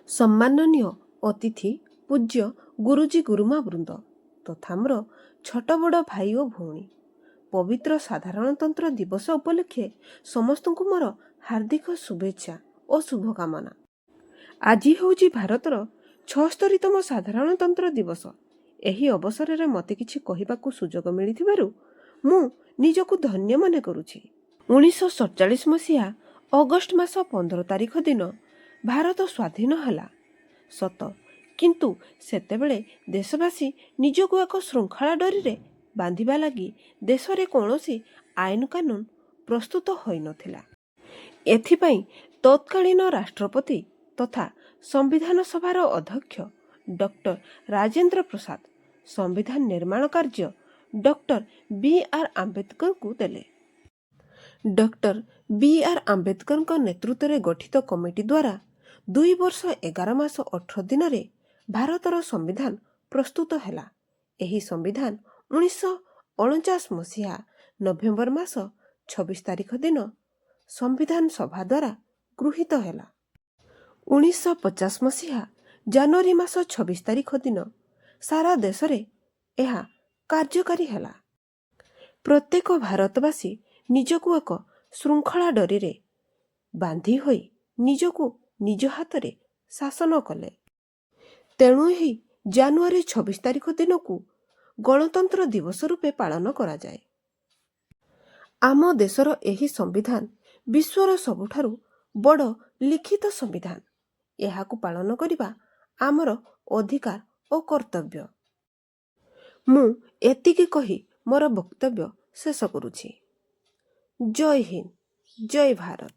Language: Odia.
ସମ୍ମାନନୀୟ ଅତିଥି ପୂଜ୍ୟ ଗୁରୁଜୀ ଗୁରୁମା ବୃନ୍ଦ ତଥା ମୋର ଛୋଟ ବଡ଼ ଭାଇ ଓ ଭଉଣୀ, ପବିତ୍ର ସାଧାରଣତନ୍ତ୍ର ଦିବସ ଉପଲକ୍ଷେ ସମସ୍ତଙ୍କୁ ମୋର ହାର୍ଦ୍ଦିକ ଶୁଭେଚ୍ଛା ଓ ଶୁଭକାମନା। ଆଜି ହେଉଛି ଭାରତର ৭୬ତମ ସାଧାରଣତନ୍ତ୍ର ଦିବସ। ଏହି ଅବସରରେ ମୋତେ କିଛି କହିବାକୁ ସୁଯୋଗ ମିଳିଥିବାରୁ ମୁଁ ନିଜକୁ ଧନ୍ୟ ମନେ କରୁଛି। 1947 ମସିହା ଅଗଷ୍ଟ ମାସ 15 ତାରିଖ ଦିନ ଭାରତ ସ୍ୱାଧୀନ ହେଲା ସତ, କିନ୍ତୁ ସେତେବେଳେ ଦେଶବାସୀ ନିଜକୁ ଏକ ଶୃଙ୍ଖଳା ଡୋରିରେ ବାନ୍ଧିବା ଲାଗି ଦେଶରେ କୌଣସି ଆଇନ କାନୁନ ପ୍ରସ୍ତୁତ ହୋଇନଥିଲା। ଏଥିପାଇଁ ତତ୍କାଳୀନ ରାଷ୍ଟ୍ରପତି ତଥା ସମ୍ବିଧାନ ସଭାର ଅଧ୍ୟକ୍ଷ ଡକ୍ଟର ରାଜେନ୍ଦ୍ର ପ୍ରସାଦ ସମ୍ବିଧାନ ନିର୍ମାଣ କାର୍ଯ୍ୟ ଡକ୍ଟର ବି.ଆର୍. ଆମ୍ବେଦକରଙ୍କୁ ଦେଲେ। ଡକ୍ଟର ବି.ଆର୍. ଆମ୍ବେଦକରଙ୍କ ନେତୃତ୍ୱରେ ଗଠିତ କମିଟି ଦ୍ୱାରା 2 ବର୍ଷ 11 ମାସ 18 ଦିନରେ ଭାରତର ସମ୍ବିଧାନ ପ୍ରସ୍ତୁତ ହେଲା। ଏହି ସମ୍ବିଧାନ 1949 ମସିହା ନଭେମ୍ବର ମାସ 26 ତାରିଖ ଦିନ ସମ୍ବିଧାନ ସଭା ଦ୍ୱାରା ଗୃହୀତ ହେଲା। 1950 ମସିହା ଜାନୁଆରୀ ମାସ 26 ତାରିଖ ଦିନ ସାରା ଦେଶରେ ଏହା କାର୍ଯ୍ୟକାରୀ ହେଲା। ପ୍ରତ୍ୟେକ ଭାରତବାସୀ ନିଜକୁ ଏକ ଶୃଙ୍ଖଳା ଡୋରିରେ ବାନ୍ଧି ହୋଇ ନିଜକୁ ନିଜ ହାତରେ ଶାସନ କଲେ। ତେଣୁ ଏହି ଜାନୁଆରୀ 26 ତାରିଖ ଦିନକୁ ଗଣତନ୍ତ୍ର ଦିବସ ରୂପେ ପାଳନ କରାଯାଏ। ଆମ ଦେଶର ଏହି ସମ୍ବିଧାନ ବିଶ୍ୱର ସବୁଠାରୁ ବଡ଼ ଲିଖିତ ସମ୍ବିଧାନ। ଏହାକୁ ପାଳନ କରିବା ଆମର ଅଧିକାର ଓ କର୍ତ୍ତବ୍ୟ। ମୁଁ ଏତିକି କହି ମୋର ବକ୍ତବ୍ୟ ଶେଷ କରୁଛି। ଜୟ ହିନ୍ଦ, ଜୟ ଭାରତ।